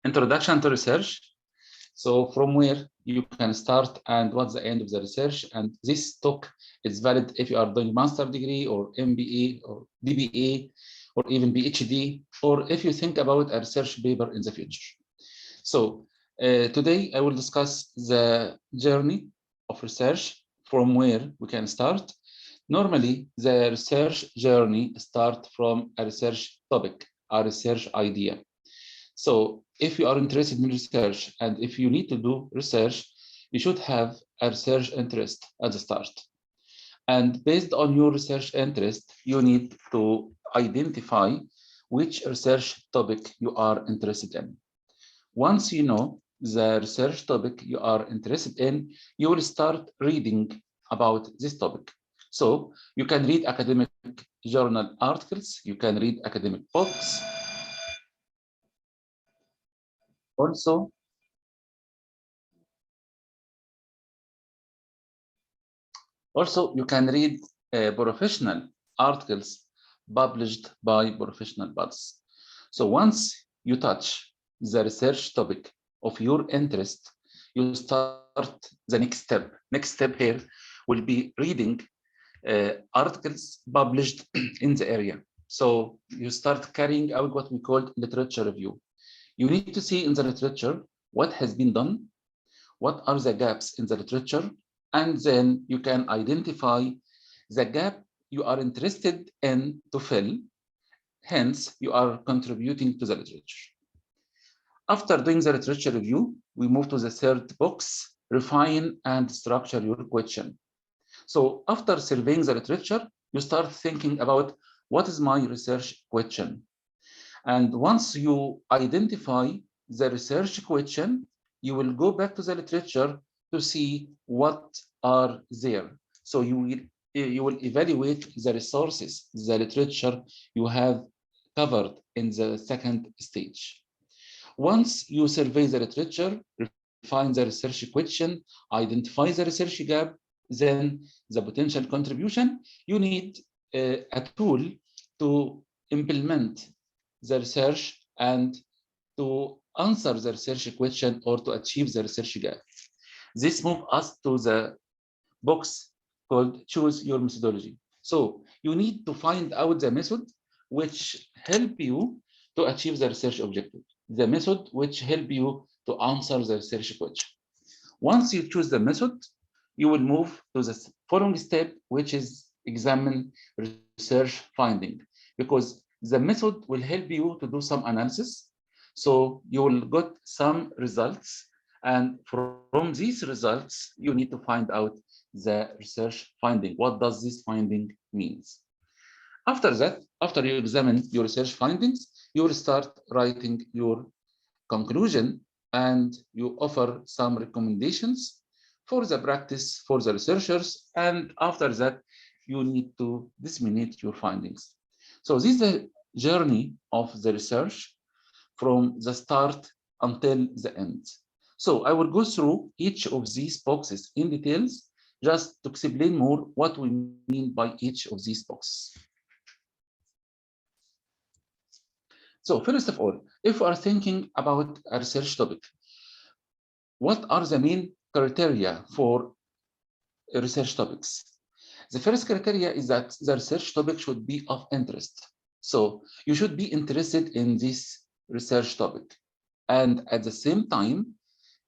introduction to research. So from where you can start and what's the end of the research. And this talk is valid if you are doing master degree or MBA or DBA or even PhD, or if you think about a research paper in the future. So today I will discuss the journey of research from where we can start. Normally, the research journey starts from a research topic, a research idea. So if you are interested in research and if you need to do research, you should have a research interest at the start. And based on your research interest, you need to identify which research topic you are interested in. Once you know the research topic you are interested in, you will start reading about this topic. So you can read academic journal articles, you can read academic books. Also, you can read professional articles published by professional bodies. So once you touch the research topic of your interest, you start the next step. Next step here will be reading articles published in the area. So you start carrying out what we call literature review. You need to see in the literature what has been done, what are the gaps in the literature, and then you can identify the gap you are interested in to fill. Hence, you are contributing to the literature. After doing the literature review, we move to the third box, refine and structure your question. So after surveying the literature, you start thinking about what is my research question. And once you identify the research question, you will go back to the literature to see what are there. So you will evaluate the resources, the literature you have covered in the second stage. Once you survey the literature, refine the research question, identify the research gap, then the potential contribution, you need a tool to implement the research and to answer the research question or to achieve the research gap. This moves us to the box called Choose Your Methodology. So you need to find out the method which help you to achieve the research objective, the method which help you to answer the research question. Once you choose the method, you will move to the following step, which is examine research finding, because the method will help you to do some analysis. So you will get some results, and from these results, you need to find out the research finding. What does this finding means? After that, after you examine your research findings, you will start writing your conclusion and you offer some recommendations for the practice for the researchers. And after that, you need to disseminate your findings. So this is the journey of the research from the start until the end. So I will go through each of these boxes in details just to explain more what we mean by each of these boxes. So first of all, if we are thinking about a research topic, what are the main criteria for research topics? The first criteria is that the research topic should be of interest. So you should be interested in this research topic. And at the same time,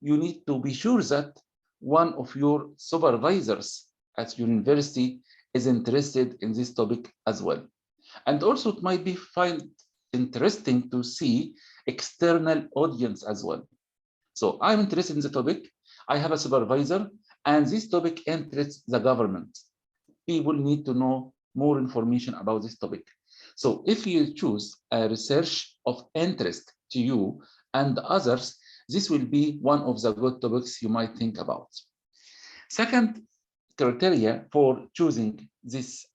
you need to be sure that one of your supervisors at university is interested in this topic as well. And also it might be find interesting to see external audience as well. So I'm interested in the topic, I have a supervisor, and this topic interests the government. People need to know more information about this topic. So if you choose a research of interest to you and others, this will be one of the good topics you might think about. Second criteria for choosing this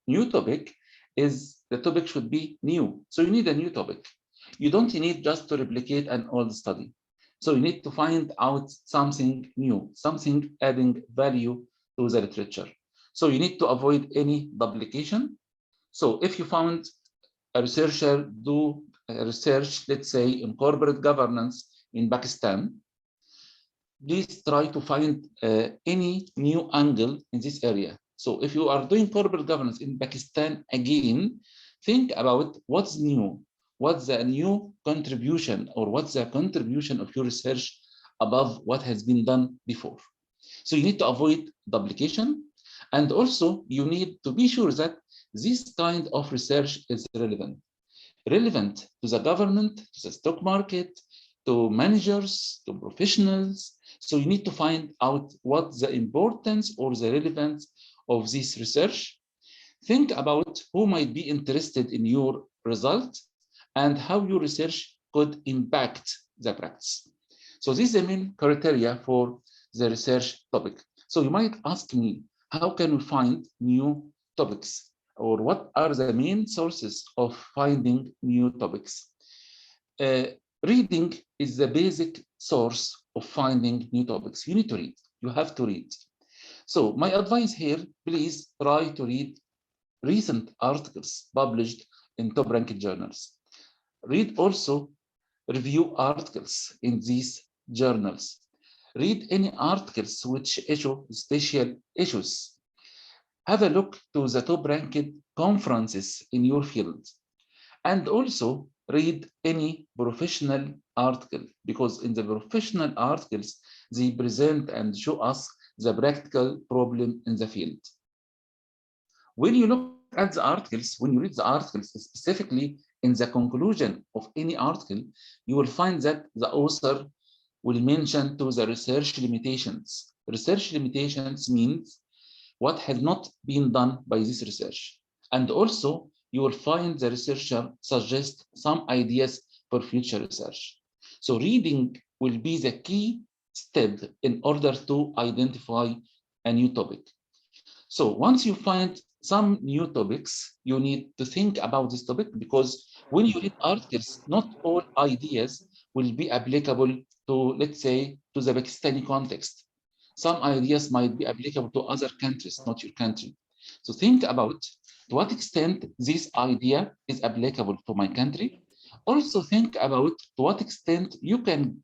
new topic is the topic should be new. So you need a new topic. You don't need just to replicate an old study. So you need to find out something new, something adding value to the literature. So you need to avoid any duplication. So if you found a researcher do research, let's say, in corporate governance in Pakistan, please try to find any new angle in this area. So if you are doing corporate governance in Pakistan again, think about what's new, what's the new contribution, or what's the contribution of your research above what has been done before. So you need to avoid duplication, and also you need to be sure that this kind of research is relevant to the government, to the stock market, to managers, to professionals. So you need to find out what the importance or the relevance of this research. Think about who might be interested in your result and how your research could impact the practice. So this is the main criteria for the research topic. So you might ask me, how can we find new topics? Or what are the main sources of finding new topics? Reading is the basic source of finding new topics. You need to read. You have to read. So my advice here, please try to read recent articles published in top-ranked journals. Read also review articles in these journals. Read any articles which issue special issues. Have a look to the top-ranked conferences in your field. And also read any professional article, because in the professional articles, they present and show us the practical problem in the field. When you look at the articles, when you read the articles, specifically in the conclusion of any article, you will find that the author will mention to the research limitations. Research limitations means what has not been done by this research. And also, you will find the researcher suggest some ideas for future research. So reading will be the key step in order to identify a new topic. So once you find some new topics, you need to think about this topic, because when you read articles, not all ideas will be applicable to, let's say, to the Pakistani context. Some ideas might be applicable to other countries, not your country. So think about to what extent this idea is applicable to my country. Also think about to what extent you can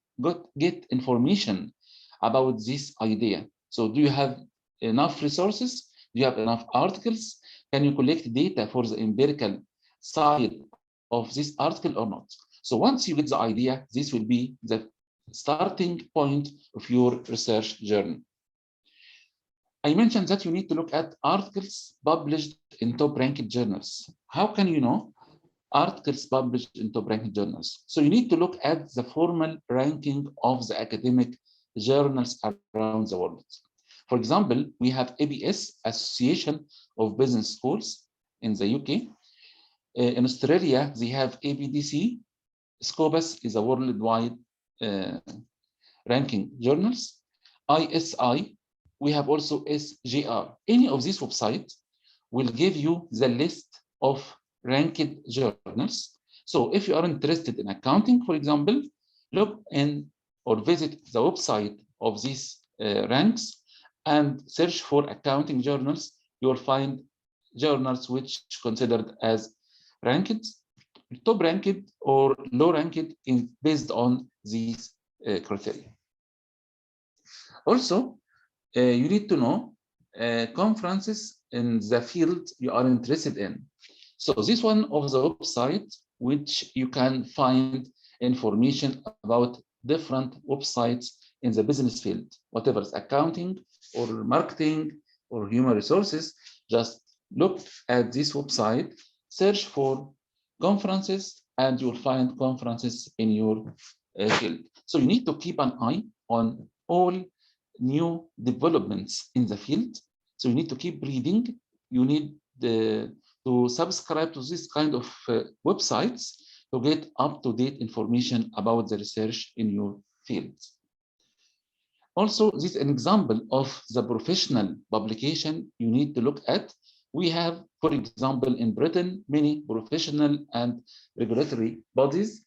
get information about this idea. So do you have enough resources? Do you have enough articles? Can you collect data for the empirical side of this article or not? So once you get the idea, this will be the starting point of your research journey. I mentioned that you need to look at articles published in top-ranked journals. How can you know articles published in top-ranked journals? So you need to look at the formal ranking of the academic journals around the world. For example, we have ABS, Association of Business Schools in the UK. In Australia, they have ABDC. Scopus is a worldwide ranking journals. ISI, we have also SJR. Any of these websites will give you the list of ranked journals. So if you are interested in accounting, for example, look in or visit the website of these ranks and search for accounting journals. You will find journals which considered as ranked, top ranked or low ranked based on these criteria. Also, you need to know conferences in the field you are interested in. So this one of the websites which you can find information about different websites in the business field, whatever is accounting or marketing or human resources. Just look at this website, search for conferences, and you'll find conferences in your field. So you need to keep an eye on all new developments in the field. So you need to keep reading. You need to subscribe to this kind of websites to get up-to-date information about the research in your field. Also, this is an example of the professional publication you need to look at. We have, for example, in Britain, many professional and regulatory bodies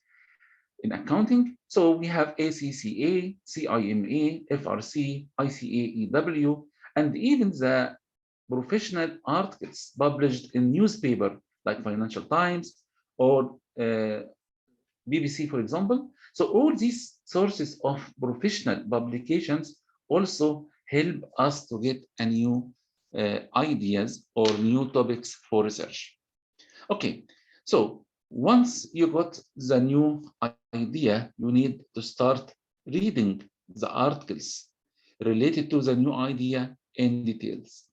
in accounting. So we have ACCA, CIMA, FRC, ICAEW, and even the professional articles published in newspaper like Financial Times or BBC, for example. So all these sources of professional publications also help us to get a new ideas or new topics for research. Okay, so once you got the new idea, you need to start reading the articles related to the new idea in details.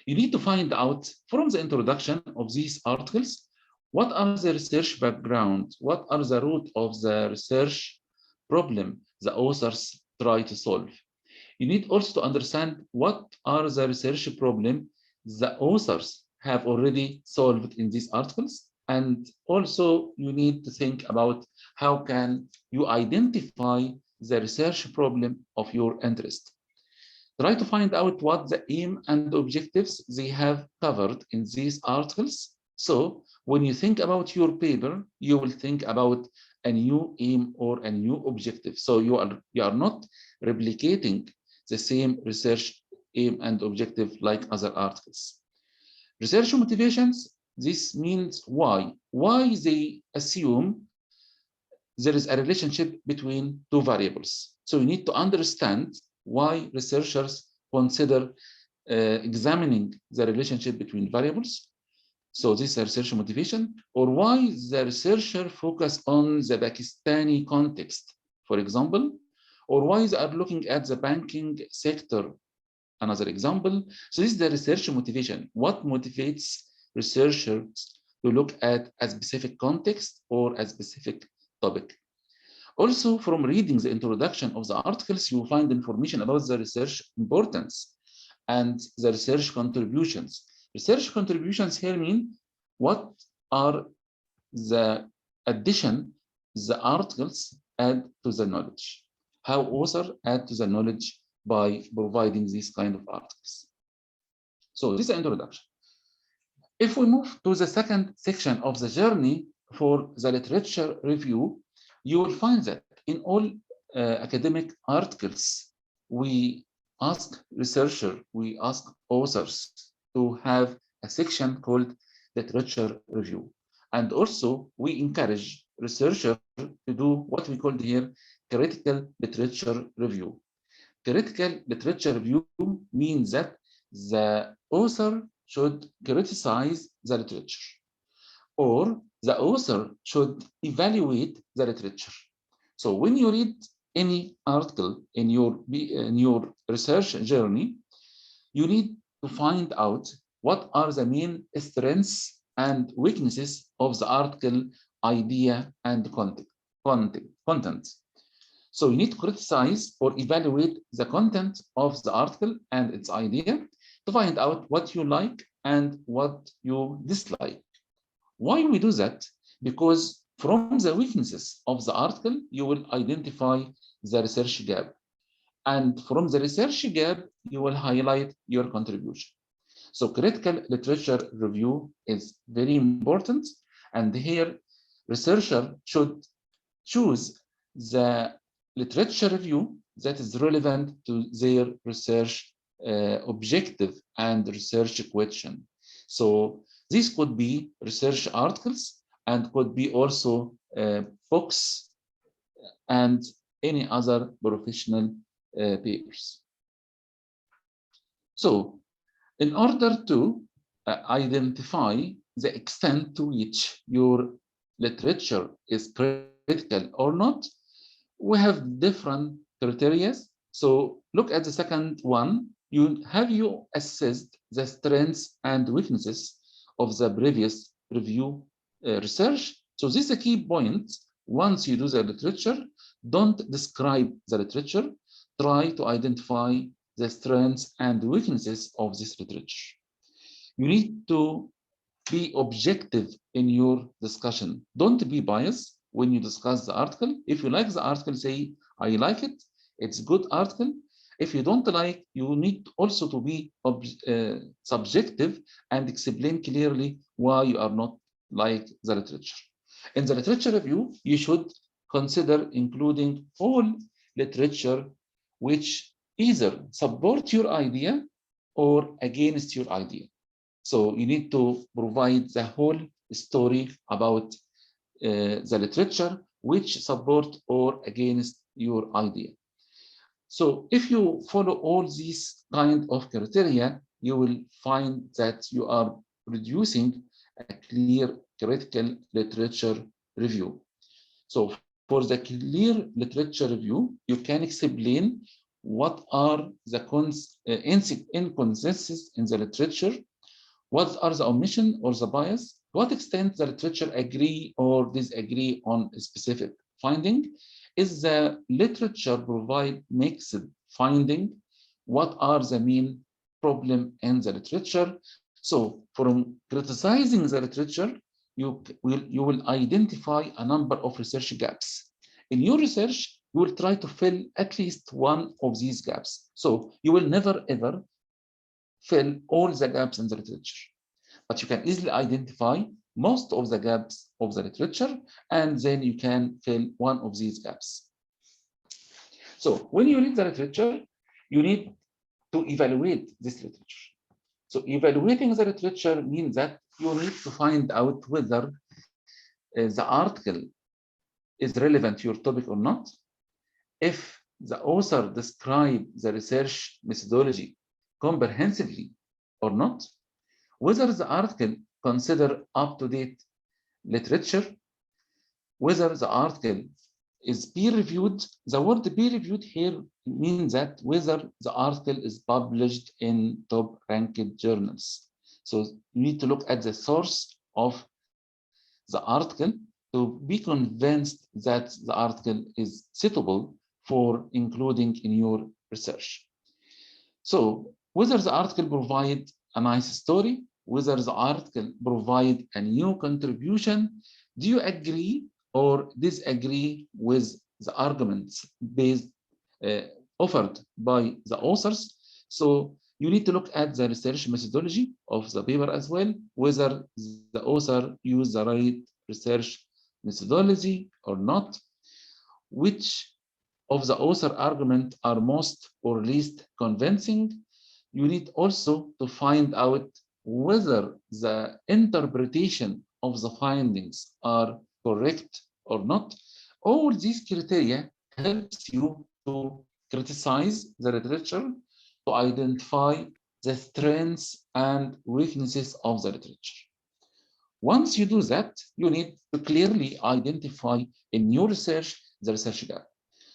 You need to find out from the introduction of these articles, what are the research background, what are the root of the research problem the authors try to solve. You need also to understand what are the research problem the authors have already solved in these articles. And also you need to think about how can you identify the research problem of your interest. Try to find out what the aim and objectives they have covered in these articles. So when you think about your paper, you will think about a new aim or a new objective. So you are not replicating the same research aim and objective like other articles. Research motivations, this means why. Why they assume there is a relationship between two variables. So you need to understand why researchers consider examining the relationship between variables. So this is a research motivation, or why the researcher focus on the Pakistani context, for example, or why they are looking at the banking sector, another example. So this is the research motivation. What motivates researchers to look at a specific context or a specific topic? Also, from reading the introduction of the articles, you will find information about the research importance and the research contributions. Research contributions here mean what are the addition the articles add to the knowledge, how authors add to the knowledge by providing these kind of articles. So this is the introduction. If we move to the second section of the journey for the literature review, you will find that in all academic articles, we ask researchers, we ask authors to have a section called literature review. And also we encourage researchers to do what we call here critical literature review. Critical literature review means that the author should criticize the literature, or the author should evaluate the literature. So when you read any article in your research journey, you need to find out what are the main strengths and weaknesses of the article idea and content. So you need to criticize or evaluate the content of the article and its idea to find out what you like and what you dislike. Why we do that? Because from the weaknesses of the article, you will identify the research gap. And from the research gap, you will highlight your contribution. So critical literature review is very important. And here, researcher should choose the literature review that is relevant to their research objective and research question. So these could be research articles and could be also books and any other professional papers. So in order to identify the extent to which your literature is critical or not, we have different criteria. So look at the second one. Have you assessed the strengths and weaknesses of the previous review research? So this is a key point. Once you do the literature, don't describe the literature. Try to identify the strengths and weaknesses of this literature. You need to be objective in your discussion. Don't be biased when you discuss the article. If you like the article, say, I like it. It's a good article. If you don't like, you need also to be subjective and explain clearly why you are not like the literature. In the literature review, you should consider including all literature which either support your idea or against your idea. So you need to provide the whole story about the literature which support or against your idea. So if you follow all these kind of criteria, you will find that you are producing a clear critical literature review. So for the clear literature review, you can explain what are the inconsistencies in the literature, what are the omission or the bias, to what extent the literature agree or disagree on a specific finding, is the literature provide mixed finding, what are the main problem in the literature. So from criticizing the literature, you will identify a number of research gaps. In your research, you will try to fill at least one of these gaps. So you will never ever fill all the gaps in the literature, but you can easily identify most of the gaps of the literature, and then you can fill one of these gaps. So when you read the literature, you need to evaluate this literature. So evaluating the literature means that you need to find out whether the article is relevant to your topic or not, if the author describes the research methodology comprehensively or not, whether the article consider up-to-date literature, whether the article is peer-reviewed. The word peer-reviewed here means that whether the article is published in top-ranked journals. So you need to look at the source of the article to be convinced that the article is suitable for including in your research. So whether the article provides a nice story, whether the article provides a new contribution, do you agree or disagree with the arguments offered by the authors? So you need to look at the research methodology of the paper as well, whether the author used the right research methodology or not, which of the author argument are most or least convincing. You need also to find out whether the interpretation of the findings are correct or not. All these criteria helps you to criticize the literature, to identify the strengths and weaknesses of the literature. Once you do that, you need to clearly identify in your research the research gap.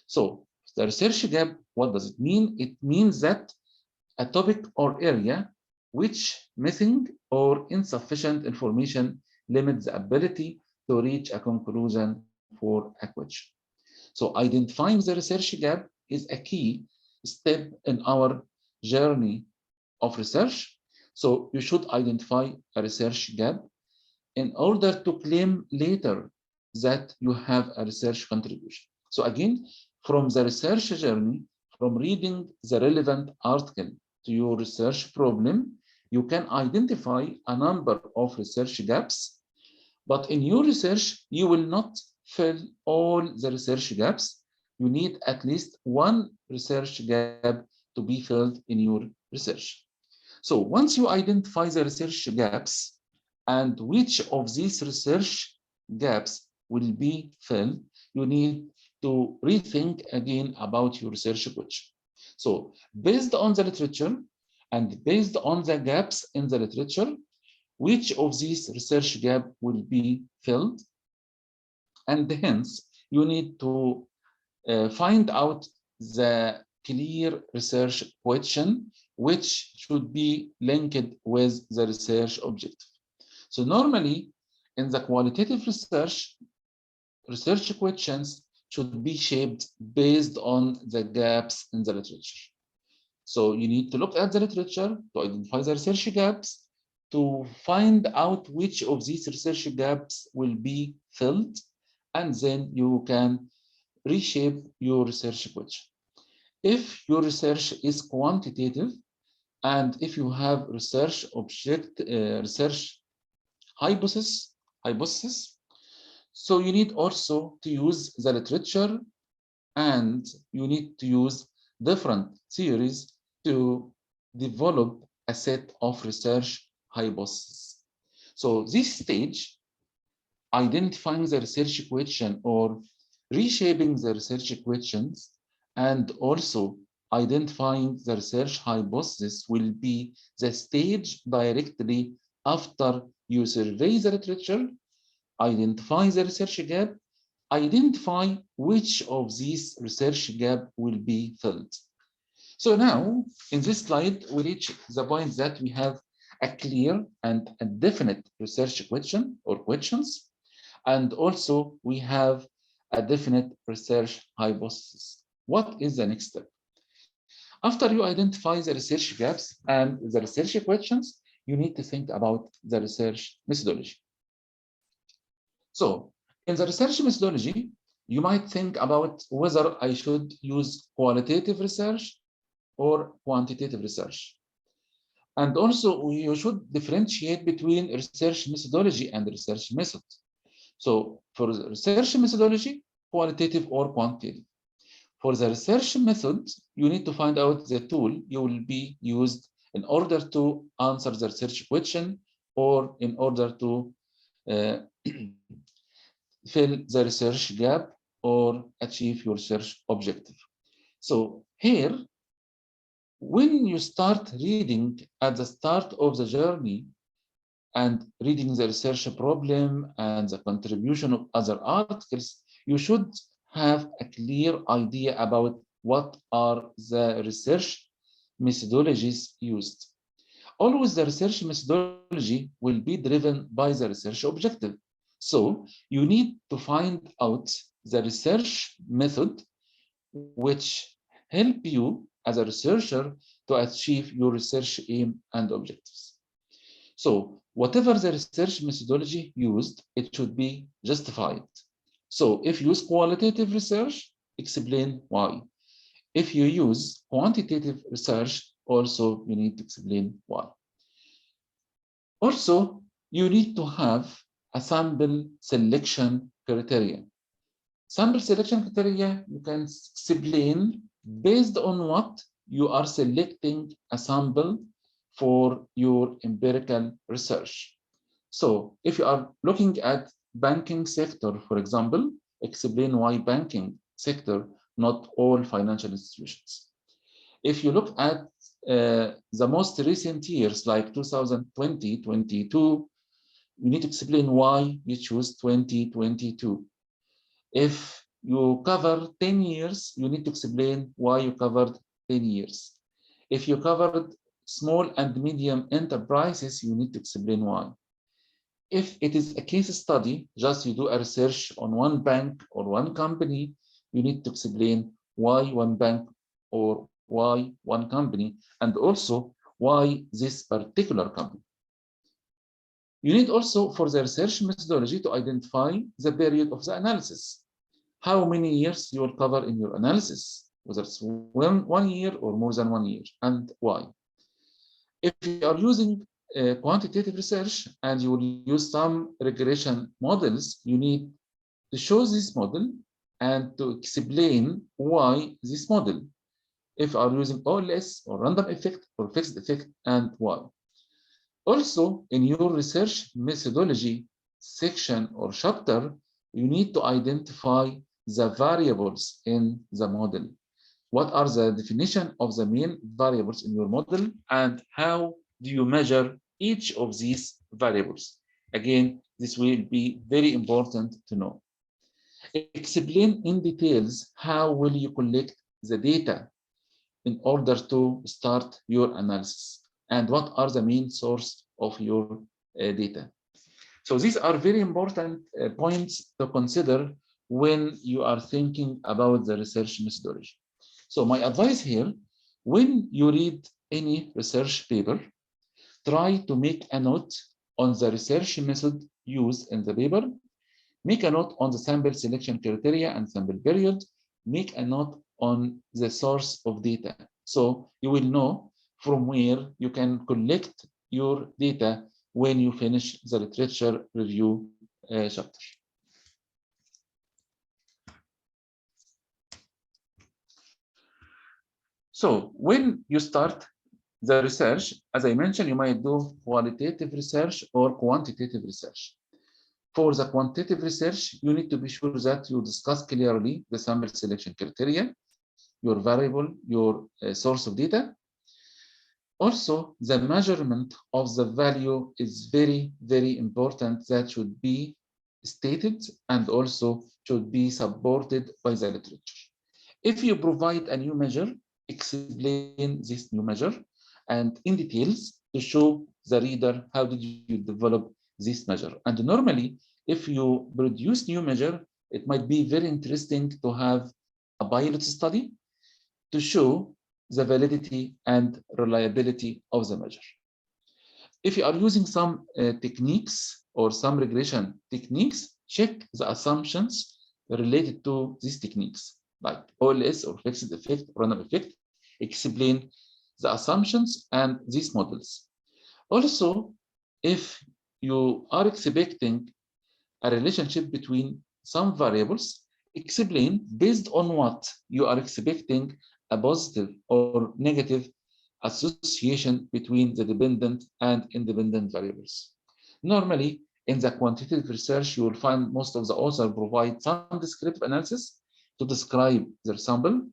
So the research gap, what does it mean? It means that a topic or area which missing or insufficient information limits the ability to reach a conclusion for a question. So identifying the research gap is a key step in our journey of research. So you should identify a research gap in order to claim later that you have a research contribution. So again, from the research journey, from reading the relevant article to your research problem, you can identify a number of research gaps, but in your research, you will not fill all the research gaps. You need at least one research gap to be filled in your research. So once you identify the research gaps and which of these research gaps will be filled, you need to rethink again about your research question. So based on the literature and based on the gaps in the literature, which of these research gaps will be filled? And hence, you need to find out the clear research question, which should be linked with the research objective. So normally, in the qualitative research, research questions should be shaped based on the gaps in the literature. So you need to look at the literature to identify the research gaps, to find out which of these research gaps will be filled, and then you can reshape your research question. If your research is quantitative, and if you have research hypothesis, so you need also to use the literature, and you need to use different theories to develop a set of research hypotheses. So this stage, identifying the research question or reshaping the research questions, and also identifying the research hypothesis will be the stage directly after you survey the literature, identify the research gap, identify which of these research gap will be filled. So now, in this slide, we reach the point that we have a clear and a definite research question or questions, and also we have a definite research hypothesis. What is the next step? After you identify the research gaps and the research questions, you need to think about the research methodology. So in the research methodology, you might think about whether I should use qualitative research or quantitative research. And also you should differentiate between research methodology and research method. So for the research methodology, qualitative or quantitative. For the research method, you need to find out the tool you will be used in order to answer the research question or in order to fill the research gap or achieve your research objective. So here, when you start reading at the start of the journey and reading the research problem and the contribution of other articles, you should have a clear idea about what are the research methodologies used. Always the research methodology will be driven by the research objective. So you need to find out the research method which help you as a researcher to achieve your research aim and objectives. So whatever the research methodology used, it should be justified. So if you use qualitative research, explain why. If you use quantitative research, also you need to explain why. Also, you need to have a sample selection criteria. Sample selection criteria, you can explain based on what you are selecting a sample for your empirical research. So if you are looking at banking sector, for example, explain why banking sector, not all financial institutions. If you look at the most recent years, like 2020, 22, you need to explain why you choose 2022. If you cover 10 years, you need to explain why you covered 10 years. If you covered small and medium enterprises, you need to explain why. If it is a case study, just you do a research on one bank or one company, you need to explain why one bank or why one company, and also why this particular company. You need also for the research methodology to identify the period of the analysis. How many years you will cover in your analysis, whether it's 1 year or more than 1 year, and why. If you are using quantitative research and you will use some regression models, you need to show this model and to explain why this model. If you are using OLS or random effect or fixed effect, and why. Also, in your research methodology section or chapter, you need to identify the variables in the model. What are the definition of the main variables in your model, and how do you measure each of these variables? Again, this will be very important to know. Explain in details how will you collect the data in order to start your analysis, and what are the main source of your data. So these are very important points to consider when you are thinking about the research methodology. So my advice here, when you read any research paper, try to make a note on the research method used in the paper, make a note on the sample selection criteria and sample period, make a note on the source of data. So you will know from where you can collect your data when you finish the literature review chapter. So when you start the research, as I mentioned, you might do qualitative research or quantitative research. For the quantitative research, you need to be sure that you discuss clearly the sample selection criteria, your variable, your source of data. Also, the measurement of the value is very, very important. That should be stated and also should be supported by the literature. If you provide a new measure, explain this new measure and in details to show the reader how did you develop this measure. And normally, if you produce new measure, it might be very interesting to have a pilot study to show the validity and reliability of the measure. If you are using some techniques or some regression techniques, check the assumptions related to these techniques, like OLS or fixed effect, random effect. Explain the assumptions and these models. Also, if you are expecting a relationship between some variables, explain based on what you are expecting a positive or negative association between the dependent and independent variables. Normally, in the quantitative research, you will find most of the authors provide some descriptive analysis to describe their sample,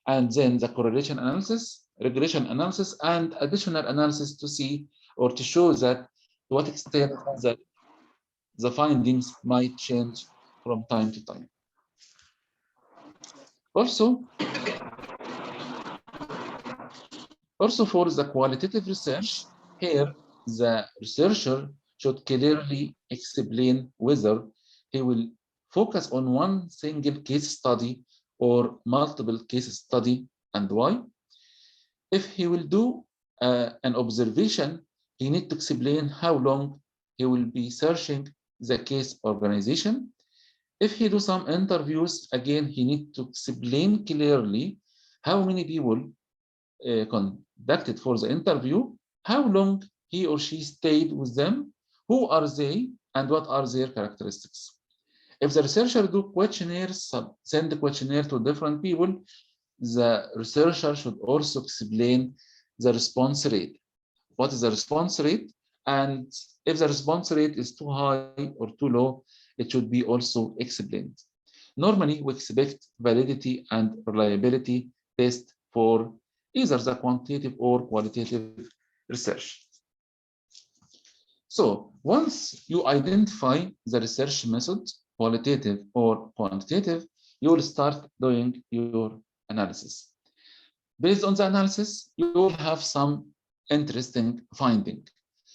and then the correlation analysis, regression analysis, and additional analysis to see or to show that to what extent the findings might change from time to time. Also for the qualitative research, here the researcher should clearly explain whether he will focus on one single case study or multiple case study and why. If he will do an observation, he needs to explain how long he will be searching the case organization. If he do some interviews, again, he needs to explain clearly how many people conducted for the interview, how long he or she stayed with them, who are they, and what are their characteristics. If the researcher do questionnaires, send the questionnaire to different people, the researcher should also explain the response rate. What is the response rate? And if the response rate is too high or too low, it should be also explained. Normally, we expect validity and reliability test for either the quantitative or qualitative research. So once you identify the research method, qualitative or quantitative, you will start doing your analysis. Based on the analysis, you will have some interesting finding.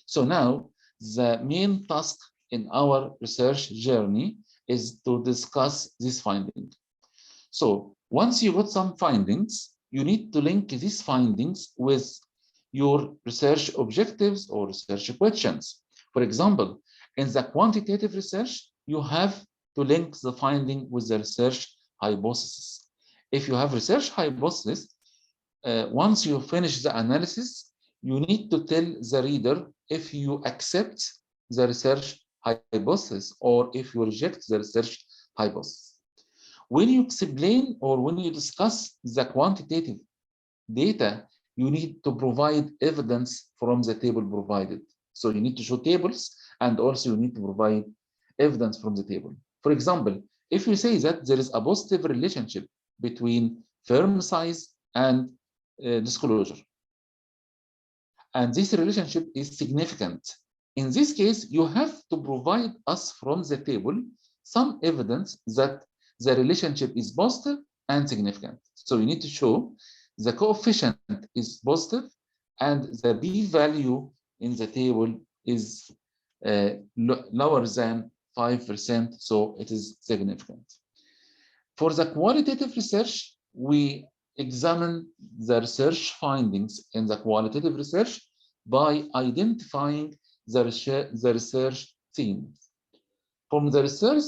So now the main task in our research journey is to discuss this finding. So once you got some findings, you need to link these findings with your research objectives or research questions. For example, in the quantitative research, you have to link the finding with the research hypothesis. If you have research hypothesis, once you finish the analysis, you need to tell the reader if you accept the research hypothesis or if you reject the research hypothesis. When you explain or when you discuss the quantitative data, you need to provide evidence from the table provided. So you need to show tables and also you need to provide evidence from the table. For example, if you say that there is a positive relationship between firm size and disclosure, and this relationship is significant, in this case, you have to provide us from the table some evidence that the relationship is positive and significant. So you need to show the coefficient is positive and the p-value in the table is lower than 5%, so it is significant. For the qualitative research, we examine the research findings in the qualitative research by identifying the research themes. From the research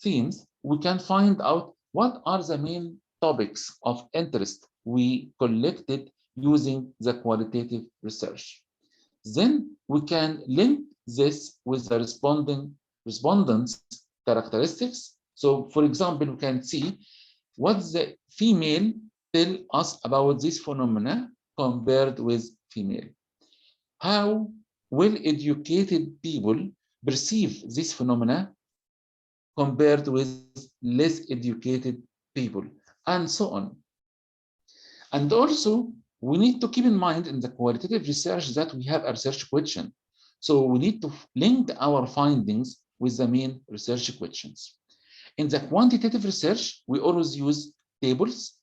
themes, we can find out what are the main topics of interest we collected using the qualitative research. Then we can link this with the respondents' characteristics. So, for example, we can see what the female tell us about this phenomena compared with female. How well-educated people perceive this phenomena compared with less educated people, and so on. And also, we need to keep in mind in the qualitative research that we have a research question. So we need to link our findings with the main research questions. In the quantitative research, we always use tables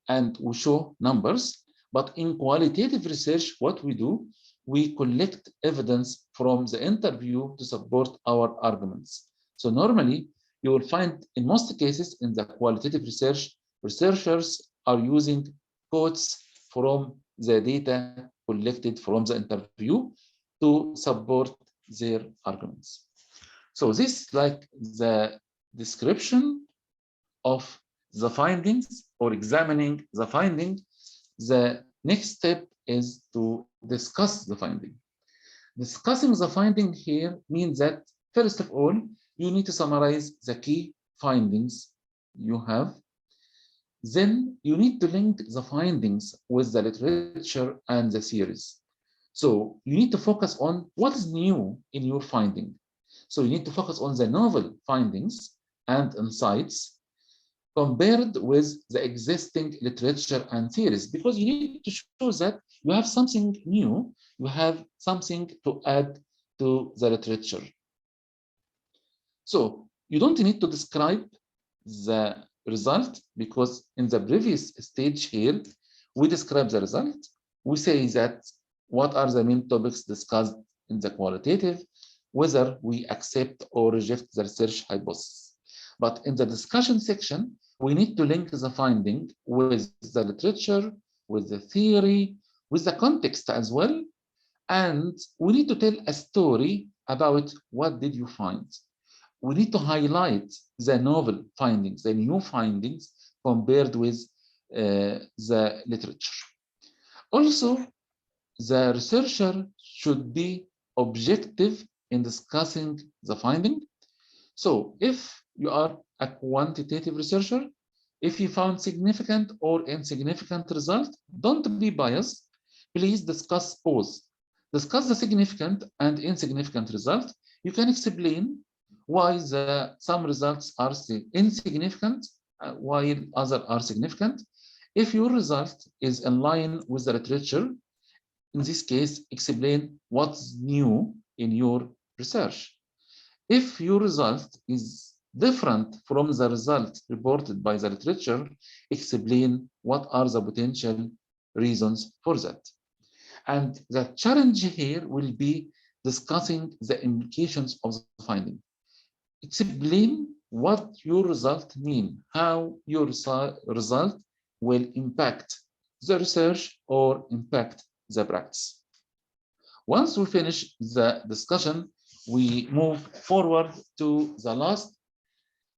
and we show numbers. But in qualitative research, what we do, we collect evidence from the interview to support our arguments. So normally, you will find in most cases in the qualitative research, researchers are using quotes from the data collected from the interview to support their arguments. So this is like the description of the findings or examining the finding. The next step is to discuss the finding. Discussing the finding here means that, first of all, you need to summarize the key findings you have. Then you need to link the findings with the literature and the theories. So you need to focus on what is new in your finding. So you need to focus on the novel findings and insights compared with the existing literature and theories, because you need to show that you have something new, you have something to add to the literature. So you don't need to describe the result, because in the previous stage here, we describe the result. We say that what are the main topics discussed in the qualitative, whether we accept or reject the research hypothesis. But in the discussion section, we need to link the finding with the literature, with the theory, with the context as well. And we need to tell a story about what did you find. We need to highlight the novel findings, the new findings compared with the literature. Also, the researcher should be objective in discussing the finding. So if you are a quantitative researcher, if you found significant or insignificant result, don't be biased. Please discuss both. Discuss the significant and insignificant result. You can explain why some results are insignificant while others are significant. If your result is in line with the literature, in this case, explain what's new in your research. If your result is different from the result reported by the literature, explain what are the potential reasons for that. And the challenge here will be discussing the implications of the finding. Explain what your result means, how your result will impact the research or impact the practice. Once we finish the discussion, we move forward to the last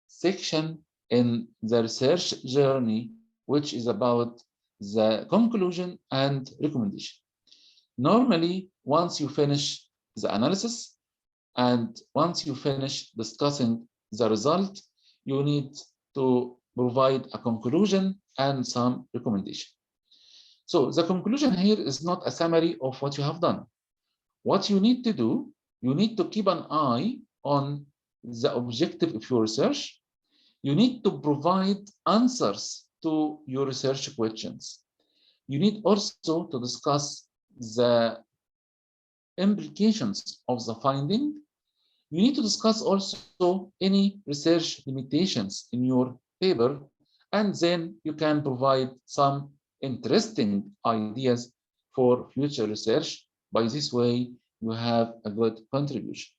section in the research journey, which is about the conclusion and recommendation. Normally, once you finish the analysis and once you finish discussing the result, you need to provide a conclusion and some recommendation. So the conclusion here is not a summary of what you have done. What you need to do, you need to keep an eye on the objective of your research. You need to provide answers to your research questions. You need also to discuss the implications of the finding. You need to discuss also any research limitations in your paper, and then you can provide some interesting ideas for future research. By this way, you have a good contribution.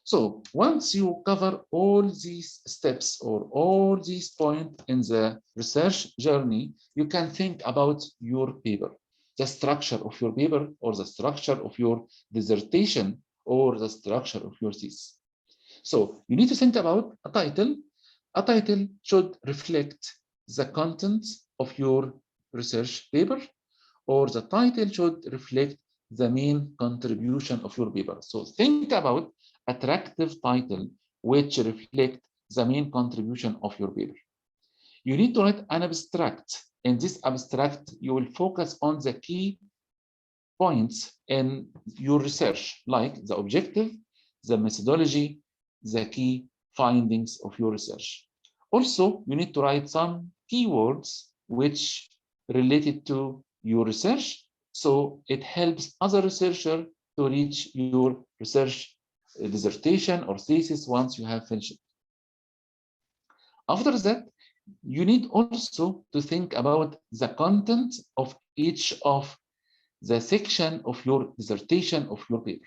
So once you cover all these steps or all these points in the research journey, you can think about your paper, the structure of your paper or the structure of your dissertation or the structure of your thesis. So you need to think about a title. A title should reflect the content of your research paper, or the title should reflect the main contribution of your paper. So think about attractive title which reflect the main contribution of your paper. You need to write an abstract. In this abstract, you will focus on the key points in your research, like the objective, the methodology, the key findings of your research. Also, you need to write some keywords which related to your research, so it helps other researchers to reach your research dissertation or thesis once you have finished it. After that, you need also to think about the content of each of the section of your dissertation of your paper.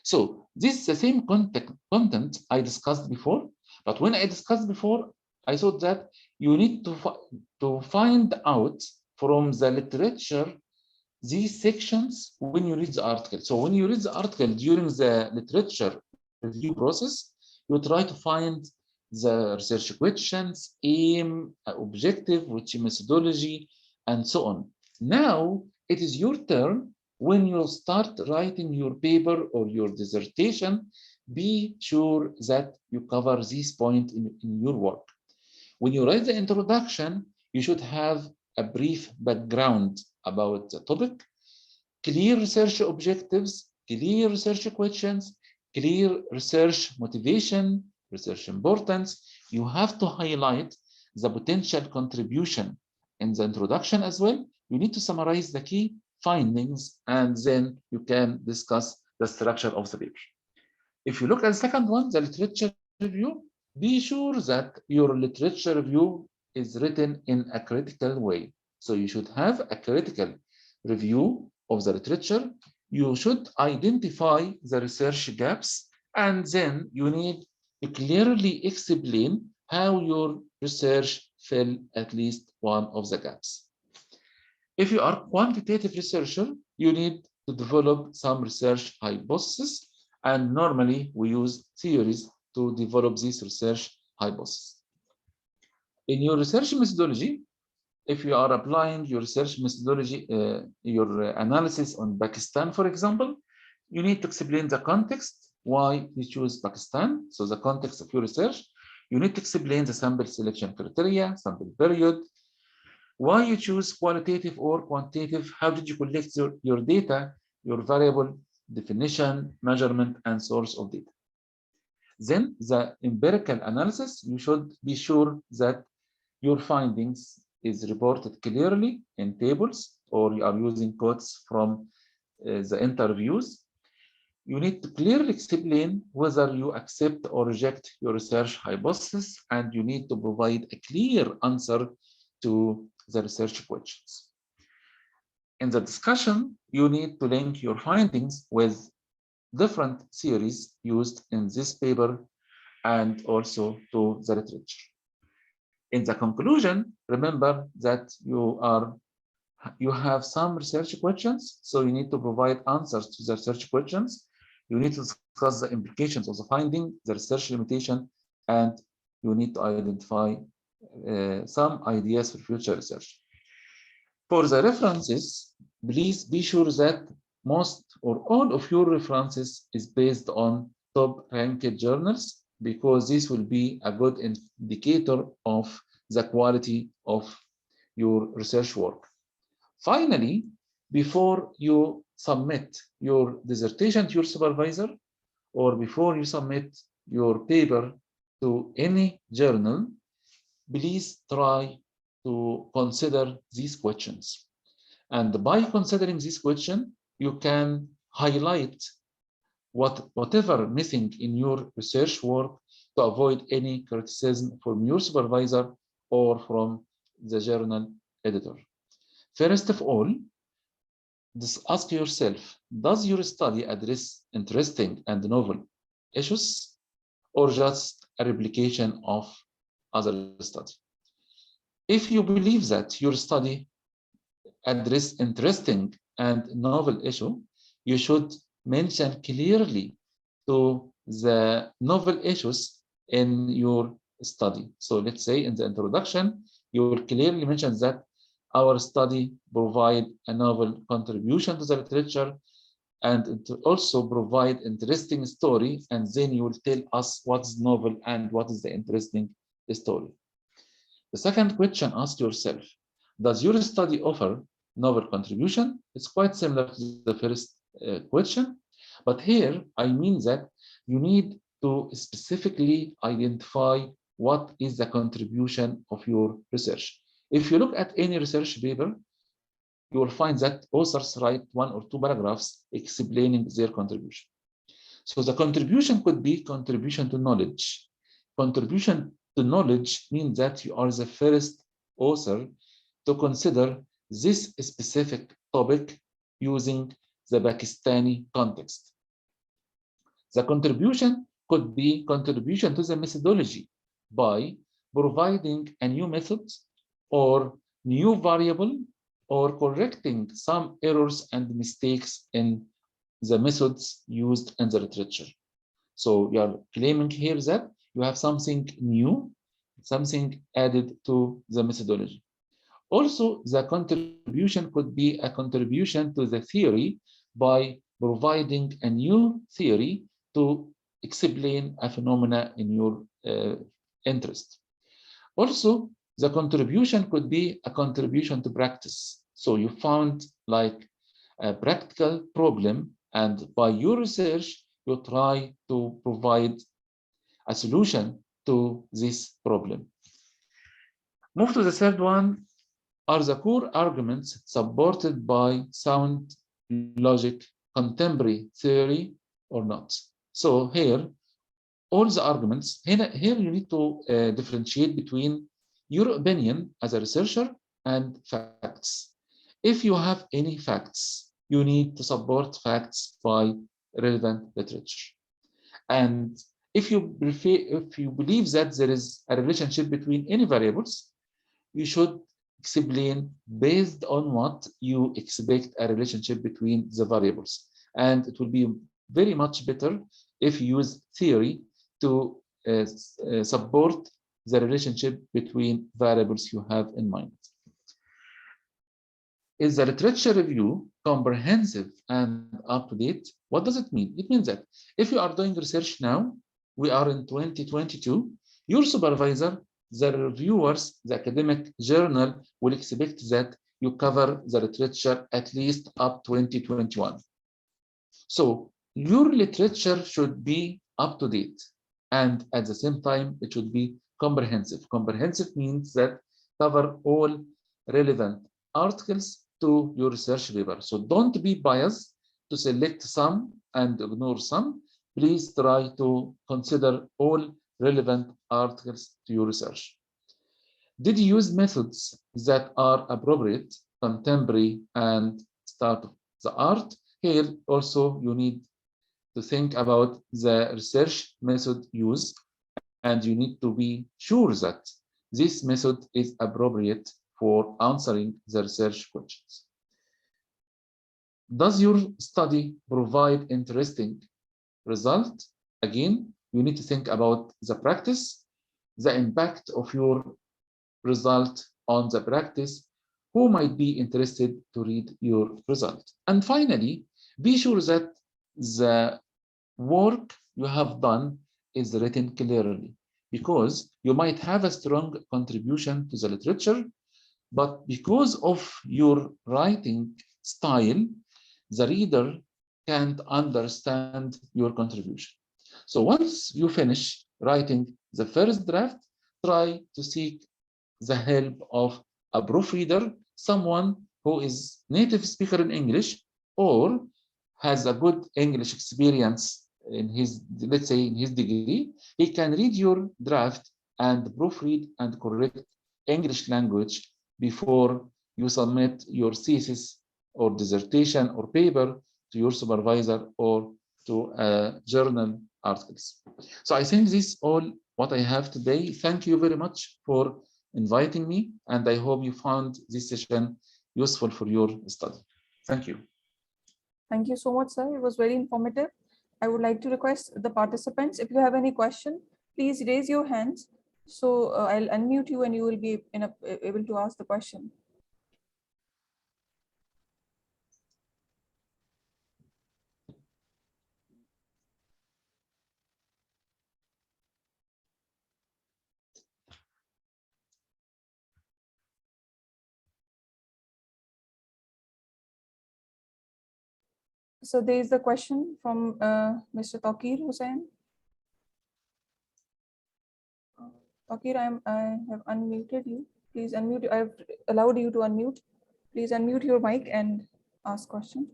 So this is the same content I discussed before, but when I discussed before, I thought that you need to find out from the literature these sections when you read the article. So when you read the article during the literature review process, you try to find the research questions, aim, objective, which methodology, and so on. Now it is your turn. When you start writing your paper or your dissertation, be sure that you cover this point in your work. When you write the introduction, you should have a brief background about the topic, clear research objectives, clear research questions, clear research motivation, research importance. You have to highlight the potential contribution in the introduction as well. You need to summarize the key findings, and then you can discuss the structure of the paper. If you look at the second one, the literature review, be sure that your literature review is written in a critical way. So you should have a critical review of the literature. You should identify the research gaps, and then you need to clearly explain how your research fill at least one of the gaps. If you are a quantitative researcher, you need to develop some research hypothesis, and normally we use theories to develop this research hypothesis. In your research methodology, if you are applying your research methodology, your analysis on Pakistan, for example, you need to explain the context, why you choose Pakistan, so the context of your research. You need to explain the sample selection criteria, sample period, why you choose qualitative or quantitative, how did you collect your data, your variable, definition, measurement, and source of data. Then the empirical analysis, you should be sure that your findings is reported clearly in tables, or you are using quotes from the interviews. You need to clearly explain whether you accept or reject your research hypothesis, and you need to provide a clear answer to the research questions. In the discussion, you need to link your findings with different theories used in this paper and also to the literature. In the conclusion, remember that you have some research questions, so you need to provide answers to the research questions. You need to discuss the implications of the finding, the research limitation, and you need to identify some ideas for future research. For the references, please be sure that most or all of your references is based on top ranked journals, because this will be a good indicator of the quality of your research work. Finally, before you submit your dissertation to your supervisor, or before you submit your paper to any journal, please try to consider these questions. And by considering this question, you can highlight whatever missing in your research work to avoid any criticism from your supervisor or from the journal editor. First of all, ask yourself, does your study address interesting and novel issues, or just a replication of other study? If you believe that your study address interesting and novel issue, you should mention clearly to the novel issues in your study. So let's say in the introduction, you will clearly mention that our study provide a novel contribution to the literature, and to also provide interesting story, and then you will tell us what's novel and what is the interesting story. The second question, ask yourself, does your study offer novel contribution? It's quite similar to the first question, but here I mean that you need to specifically identify what is the contribution of your research. If you look at any research paper, you will find that authors write 1 or 2 paragraphs explaining their contribution. So the contribution could be contribution to knowledge. Contribution to knowledge means that you are the first author to consider this specific topic using the Pakistani context. The contribution could be contribution to the methodology by providing a new method or new variable or correcting some errors and mistakes in the methods used in the literature. So you are claiming here that you have something new, something added to the methodology. Also, the contribution could be a contribution to the theory by providing a new theory to explain a phenomena in your interest. Also, the contribution could be a contribution to practice. So you found like a practical problem, and by your research, you try to provide a solution to this problem. Move to the third one. Are the core arguments supported by sound logic, contemporary theory, or not? So here, all the arguments, here you need to differentiate between your opinion as a researcher and facts. If you have any facts, you need to support facts by relevant literature. And if you believe that there is a relationship between any variables, you should explain based on what you expect a relationship between the variables. And it will be very much better if you use theory to support the relationship between variables you have in mind. Is the literature review comprehensive and up to date? What does it mean? It means that if you are doing research now, we are in 2022, your supervisor, the reviewers, the academic journal will expect that you cover the literature at least up 2021. So your literature should be up to date, and at the same time, it should be comprehensive. Comprehensive means that cover all relevant articles to your research paper. So don't be biased to select some and ignore some. Please try to consider all relevant articles to your research. Did you use methods that are appropriate, contemporary, and state of the art? Here also you need to think about the research method used, and you need to be sure that this method is appropriate for answering the research questions. Does your study provide interesting result? Again, you need to think about the practice, the impact of your result on the practice, who might be interested to read your result. And finally, be sure that the work you have done is written clearly, because you might have a strong contribution to the literature, but because of your writing style, the reader can't understand your contribution. So once you finish writing the first draft, try to seek the help of a proofreader, someone who is native speaker in English or has a good English experience in his, let's say, in his degree. He can read your draft and proofread and correct English language before you submit your thesis or dissertation or paper to your supervisor or to journal articles. So I think this is all what I have today. Thank you very much for inviting me, and I hope you found this session useful for your study. Thank you. Thank you so much, sir. It was very informative. I would like to request the participants, if you have any question, please raise your hands. So I'll unmute you and you will be able to ask the question. So there is the question from Mr. Khaled Hussainey. Takir, I have unmuted you. Please unmute. I have allowed you to unmute. Please unmute your mic and ask question.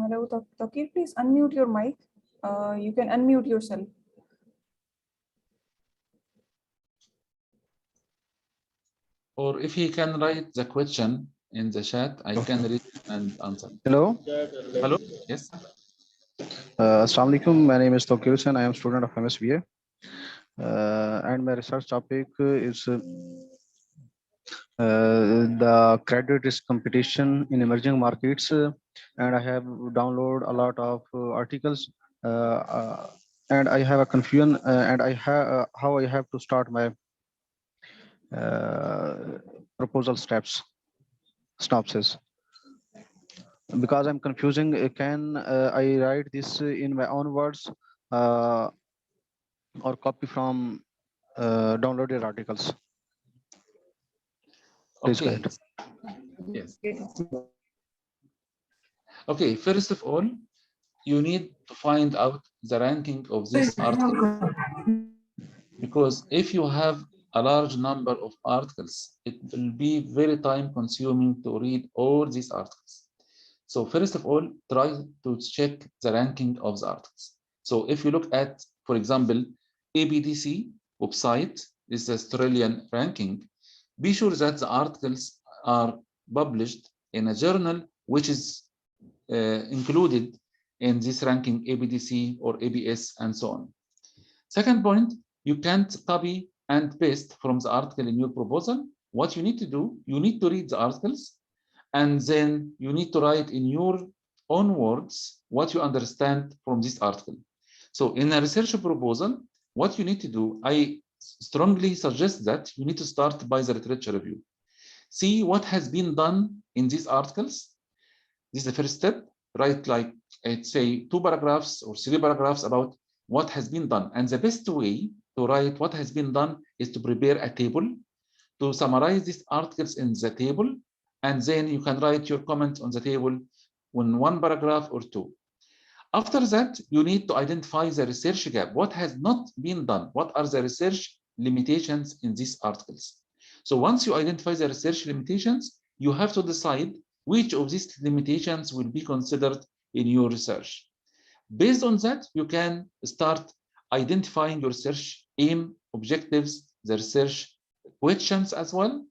Hello, Takir, please unmute your mic. You can unmute yourself. Or if he can write the question in the chat, I can read and answer. Hello. Hello. Yes. Assalamu alaikum. My name is Tokyo and I am student of MSBA. And my research topic is the credit risk competition in emerging markets. And I have downloaded a lot of articles. And I have a confusion and I have how I have to start my proposal steps, synopsis. Because I'm confusing, can I write this in my own words or copy from downloaded articles? Please go Okay. ahead. Yes. Okay. First of all, you need to find out the ranking of this article, because if you have a large number of articles, it will be very time consuming to read all these articles. So first of all, try to check the ranking of the articles. So if you look at, for example, ABDC website is the Australian ranking, be sure that the articles are published in a journal which is included in this ranking, ABDC or ABS and so on. Second point, you can't copy and paste from the article in your proposal. What you need to do, you need to read the articles, and then you need to write in your own words what you understand from this article. So in a research proposal, what you need to do, I strongly suggest that you need to start by the literature review. See what has been done in these articles. This is the first step. Write like, I'd say, 2 paragraphs or 3 paragraphs about what has been done. And the best way to write what has been done is to prepare a table to summarize these articles in the table, and then you can write your comments on the table in 1 paragraph or 2. After that, you need to identify the research gap. What has not been done? What are the research limitations in these articles? So once you identify the research limitations, you have to decide which of these limitations will be considered in your research. Based on that, you can start identifying your research aim, objectives, the research questions as well.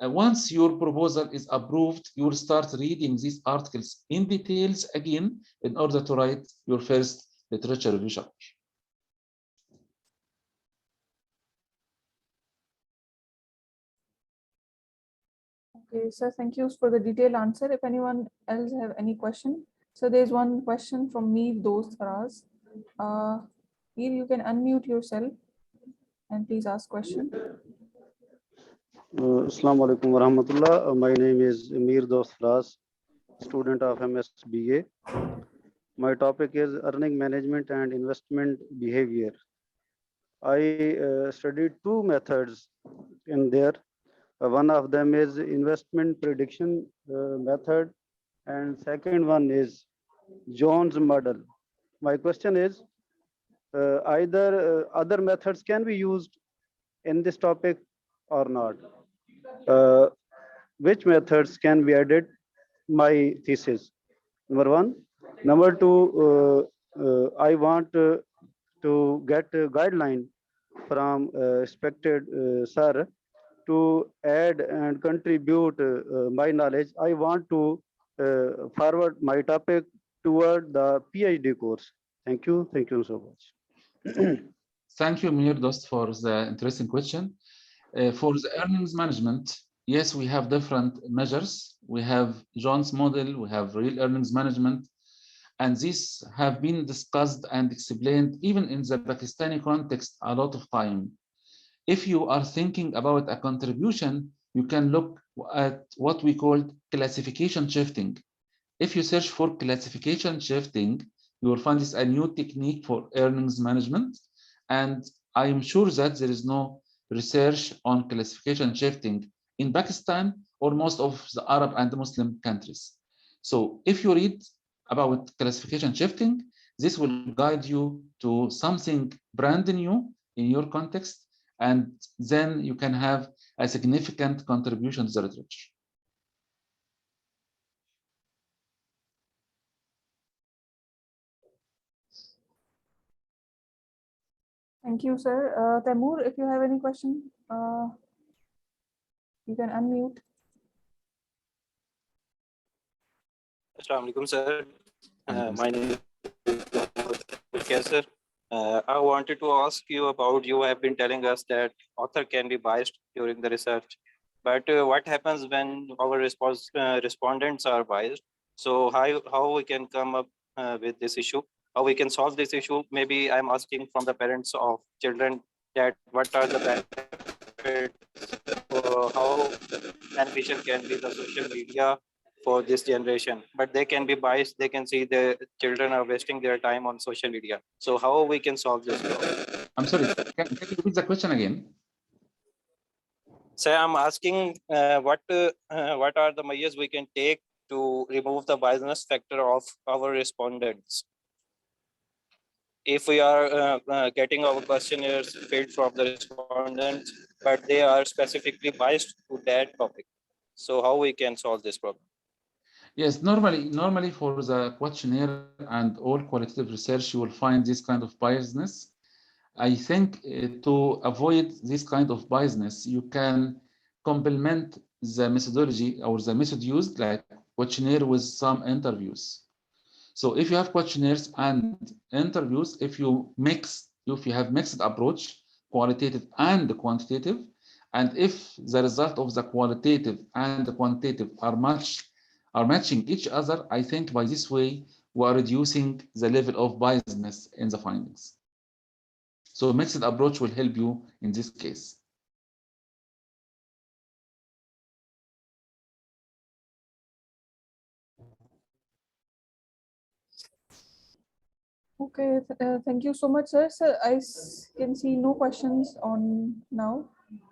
Once your proposal is approved, you will start reading these articles in details again in order to write your first literature review chapter. Okay, sir, thank you for the detailed answer. If anyone else have any question, so there's one question from me, Dost Faraz. Here you can unmute yourself and please ask question. Assalamu alaikum wa rahmatullah. My name is Mir Dost Fras, student of MSBA. My topic is earning management and investment behavior. I studied 2 methods in there. One of them is investment prediction method, and second one is Jones model. My question is, either other methods can be used in this topic or not? Which methods can be added my thesis? Number 1. Number 2, I want to get a guideline from respected sir to add and contribute my knowledge. I want to forward my topic toward the PhD course. Thank you. Thank you so much. Thank you, Mir Dost, for the interesting question. For the earnings management, yes, we have different measures. We have Jones model, we have real earnings management, and these have been discussed and explained even in the Pakistani context a lot of time. If you are thinking about a contribution, you can look at what we call classification shifting. If you search for classification shifting, you will find this a new technique for earnings management. And I am sure that there is no research on classification shifting in Pakistan or most of the Arab and Muslim countries. So if you read about classification shifting, this will guide you to something brand new in your context, and then you can have a significant contribution to the literature. Thank you, sir. Taimur, if you have any question, you can unmute. Assalamu alaikum, sir. My name is sir. I wanted to ask you about, you have been telling us that author can be biased during the research, but what happens when our respondents are biased? So how we can come up with this issue? How we can solve this issue? Maybe I'm asking from the parents of children that what are the benefits, how beneficial can be the social media for this generation, but they can be biased. They can see the children are wasting their time on social media. So how we can solve this problem? I'm sorry, can you repeat the question again? So I'm asking what are the measures we can take to remove the biasness factor of our respondents? If we are getting our questionnaires filled from the respondents, but they are specifically biased to that topic. So how we can solve this problem? Yes, normally for the questionnaire and all qualitative research, you will find this kind of biasness. I think to avoid this kind of biasness, you can complement the methodology or the method used, like questionnaire with some interviews. So if you have questionnaires and interviews, if you have mixed approach, qualitative and quantitative, and if the result of the qualitative and the quantitative are matching each other, I think by this way we are reducing the level of biasness in the findings. So a mixed approach will help you in this case. Okay, thank you so much, sir. Sir, I can see no questions on now.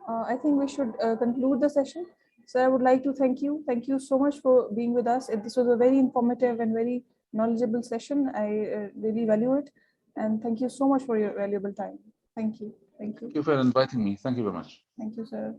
I think we should conclude the session. So I would like to thank you. Thank you so much for being with us. This was a very informative and very knowledgeable session. I really value it. And thank you so much for your valuable time. Thank you. Thank you. Thank you for inviting me. Thank you very much. Thank you, sir.